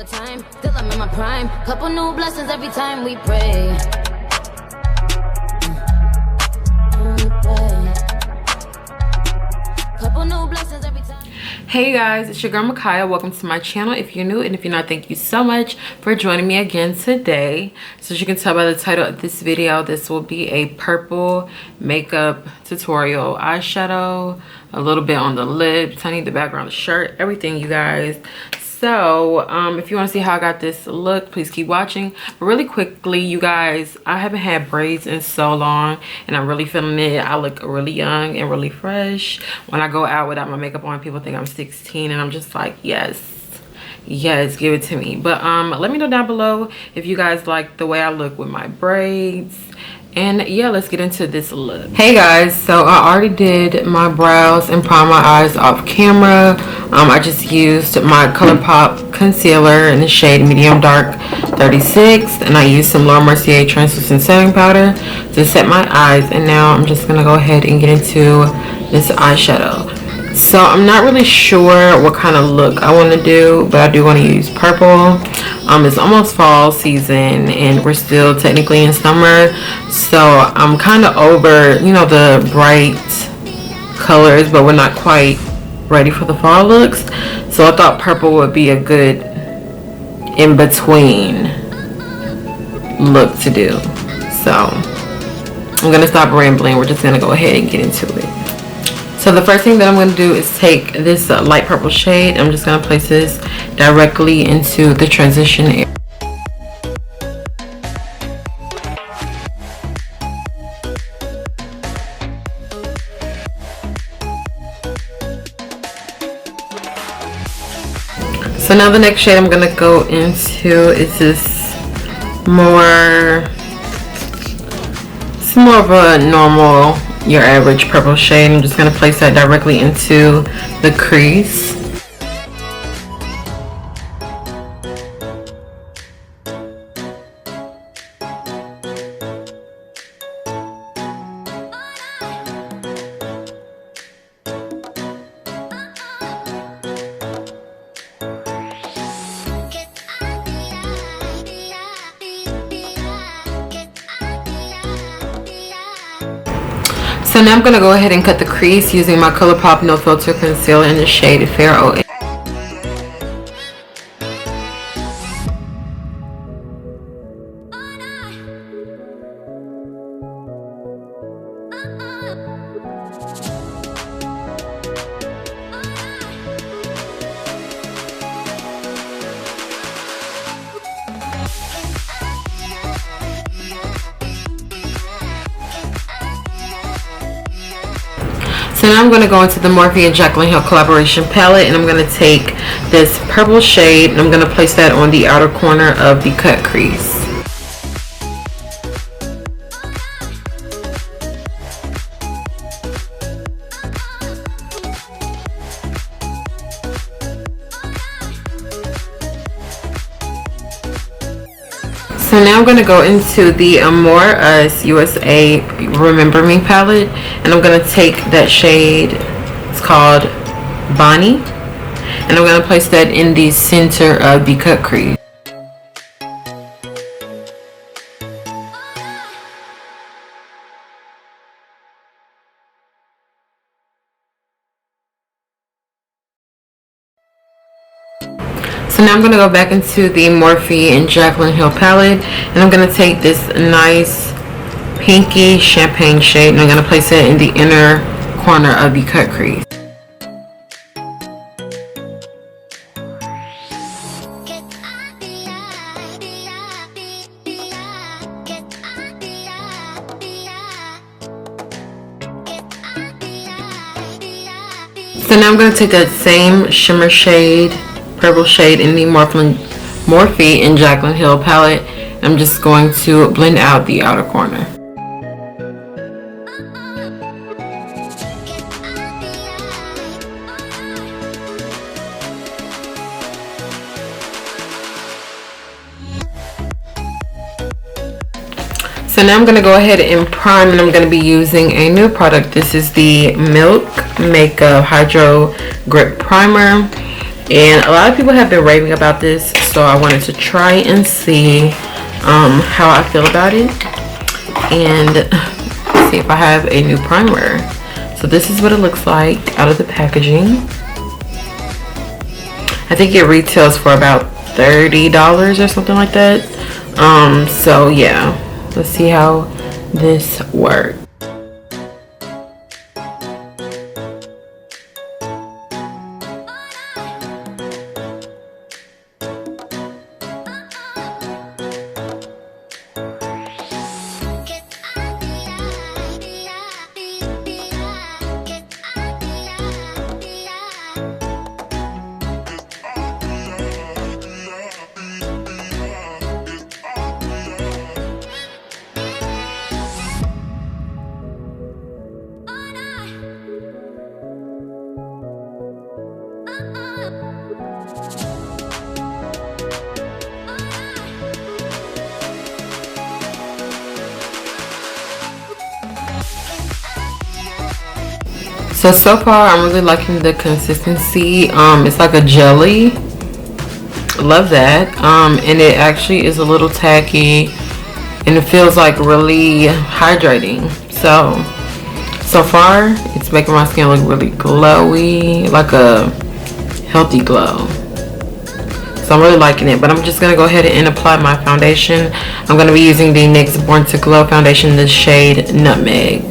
the time, till I'm in my prime. Couple new blessings every time we pray. Couple new blessings every time. Hey guys, it's your girl Makaya. Welcome to my channel. If you're new, and if you're not, thank you so much for joining me again today. So as you can tell by the title of this video, this will be a purple makeup tutorial. Eyeshadow, a little bit on the lips, honey, the background, the shirt, everything, you guys. So if you want to see how I got this look, please keep watching. But really quickly, you guys, I haven't had braids in so long, and I'm really feeling it. I look really young and really fresh. When I go out without my makeup on, people think I'm 16, and I'm just like, yes, give it to me. But let me know down below if you guys like the way I look with my braids. And yeah, let's get into this look. Hey guys, so I already did my brows and primed my eyes off camera. I just used my ColourPop concealer in the shade medium dark 36, and I used some Mercier translucent setting powder to set my eyes. And now I'm just gonna go ahead and get into this eyeshadow. So I'm not really sure what kind of look I want to do, but I do want to use purple. It's almost fall season and we're still technically in summer, so I'm kind of over, you know, the bright colors, but we're not quite ready for the fall looks. So I thought purple would be a good in-between look to do. So I'm gonna stop rambling. We're just gonna go ahead and get into it. So the first thing that I'm going to do is take this light purple shade. I'm just going to place this directly into the transition area. So now the next shade I'm going to go into is this more of a normal, your average purple shade. I'm just going to place that directly into the crease. So now I'm going to go ahead and cut the crease using my ColourPop No Filter Concealer in the shade Fair 08. So now I'm going to go into the Morphe and Jaclyn Hill collaboration palette, and I'm going to take this purple shade and I'm going to place that on the outer corner of the cut crease. So now I'm going to go into the Amor USA Remember Me palette, and I'm going to take that shade, it's called Bonnie, and I'm going to place that in the center of the cut crease. So now I'm going to go back into the Morphe and Jaclyn Hill palette, and I'm going to take this nice pinky champagne shade, and I'm going to place it in the inner corner of the cut crease. So now I'm going to take that same shimmer shade, purple shade in the Morphe and Jaclyn Hill palette. I'm just going to blend out the outer corner. So now I'm going to go ahead and prime, and I'm going to be using a new product. This is the Milk Makeup Hydro Grip Primer, and a lot of people have been raving about this, so I wanted to try and see how I feel about it and see if I have a new primer. So this is what it looks like out of the packaging. I think it retails for about $30 or something like that. So yeah, let's see how this works. So far I'm really liking the consistency. It's like a jelly. Love that. And it actually is a little tacky and it feels like really hydrating. So far it's making my skin look really glowy, like a healthy glow. So I'm really liking it, but I'm just gonna go ahead and apply my foundation. I'm gonna be using the NYX Born to Glow foundation in the shade Nutmeg.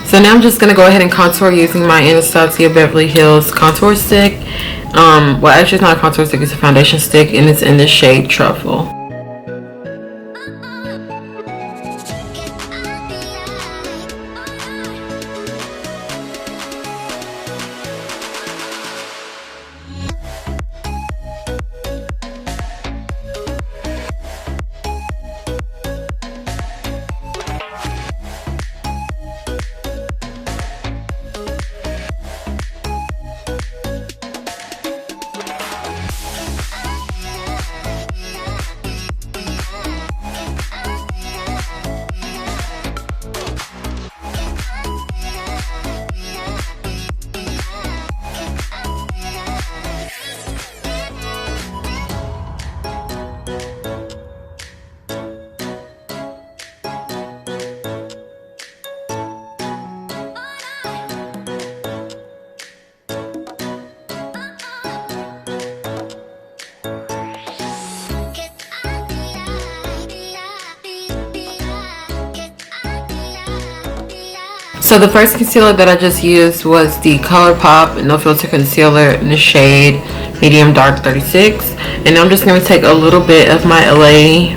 So now I'm just going to go ahead and contour using my Anastasia Beverly Hills contour stick. Well, actually it's not a contour stick, it's a foundation stick, and it's in the shade Truffle. So the first concealer that I just used was the ColourPop No Filter Concealer in the shade Medium Dark 36. And I'm just going to take a little bit of my LA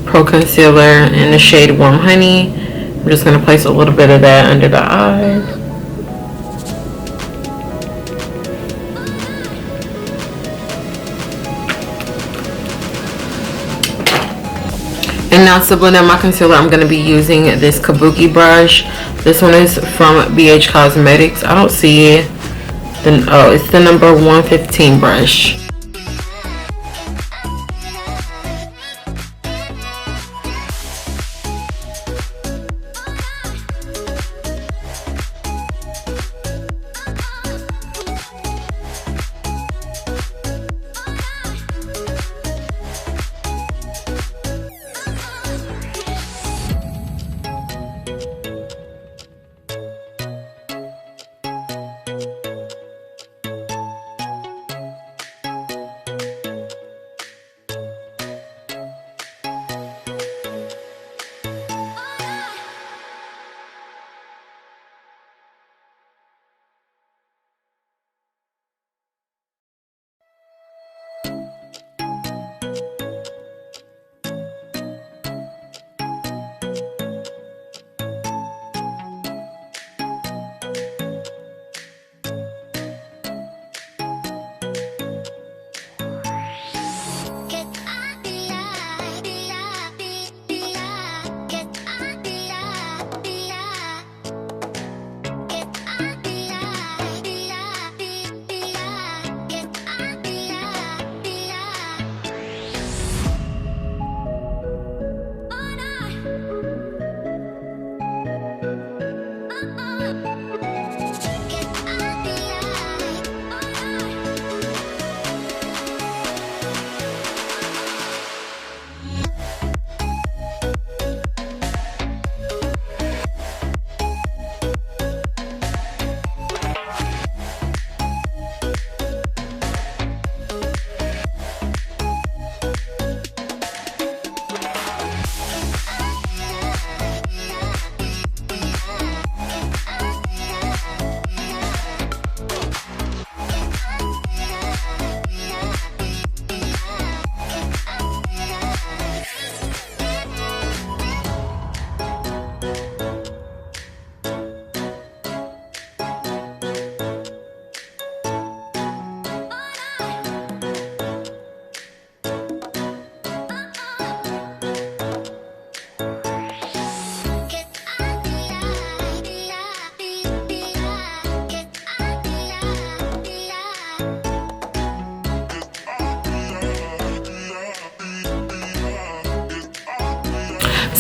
Pro Concealer in the shade Warm Honey. I'm just going to place a little bit of that under the eyes. And now to blend out my concealer, I'm going to be using this Kabuki brush. This one is from ABH Cosmetics. I don't see the, oh, it's the number 115 brush.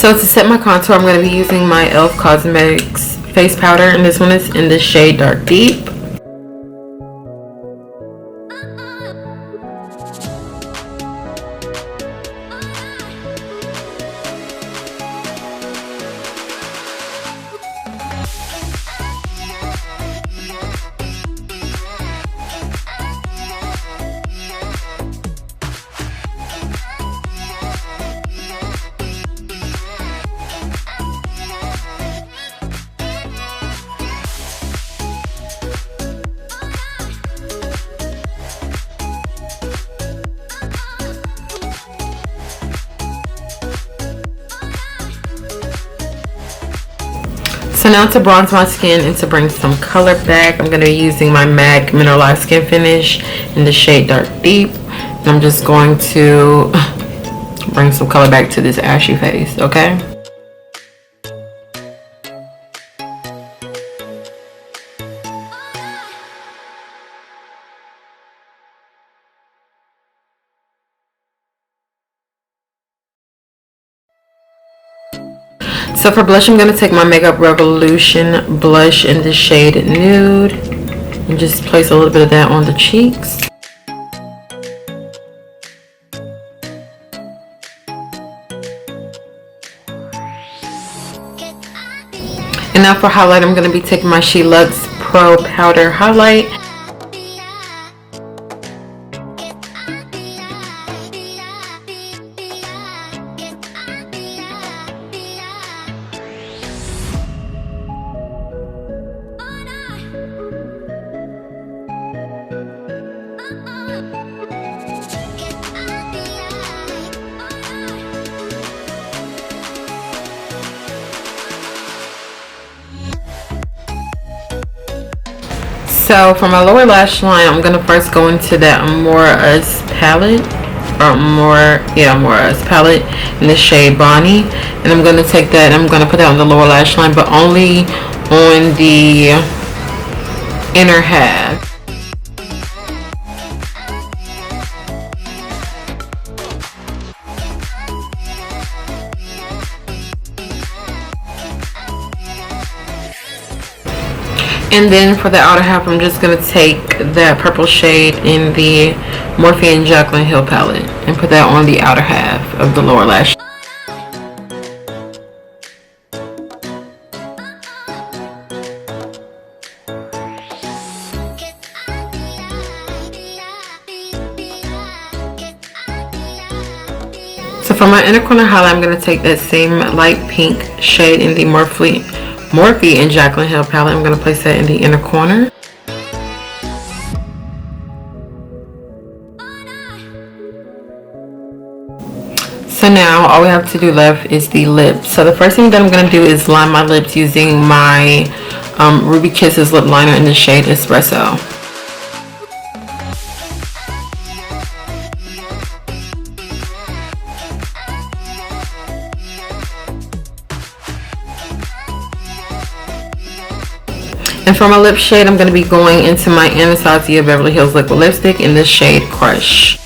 So to set my contour, I'm going to be using my e.l.f. Cosmetics face powder, and this one is in the shade Dark Deep. So now to bronze my skin and to bring some color back, I'm going to be using my MAC Mineralize Skin Finish in the shade Dark Deep. And I'm just going to bring some color back to this ashy face, okay? So for blush, I'm going to take my Makeup Revolution blush in the shade Nude and just place a little bit of that on the cheeks. And now for highlight, I'm going to be taking my Luxe Pro Powder Highlight. So for my lower lash line, I'm gonna first go into that Amor palette, or Amor palette in the shade Bonnie, and I'm gonna take that and I'm gonna put that on the lower lash line, but only on the inner half. And then for the outer half, I'm just going to take that purple shade in the Morphe and Jaclyn Hill palette and put that on the outer half of the lower lash. So for my inner corner highlight, I'm going to take that same light pink shade in the Morphe and Jaclyn Hill palette. I'm going to place that in the inner corner. So now all we have to do left is the lips. So the first thing that I'm going to do is line my lips using my Ruby Kisses lip liner in the shade Espresso. And for my lip shade, I'm going to be going into my Anastasia Beverly Hills Liquid Lipstick in the shade Crush.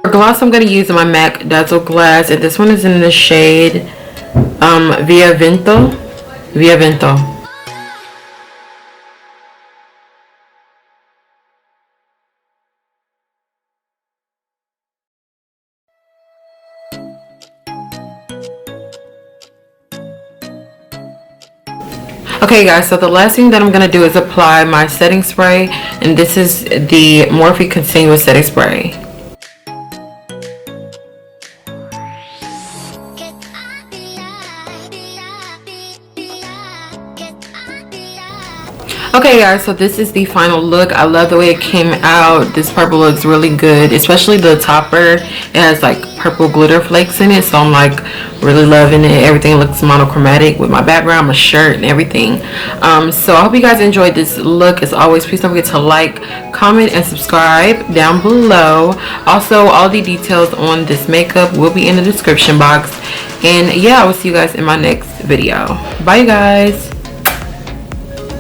For gloss, I'm going to use my MAC Dazzleglass, and this one is in the shade Vento. Okay guys, so the last thing that I'm going to do is apply my setting spray, and this is the Morphe Continuous Setting Spray. Okay Okay guys, so this is the final look. I love the way it came out. This purple looks really good, especially the topper. It has like purple glitter flakes in it, so I'm like really loving it. Everything looks monochromatic with my background, my shirt, and everything. So I hope you guys enjoyed this look. As always, please don't forget to like, comment, and subscribe down below. Also, all the details on this makeup will be in the description box. And yeah, I will see you guys in my next video. Bye guys.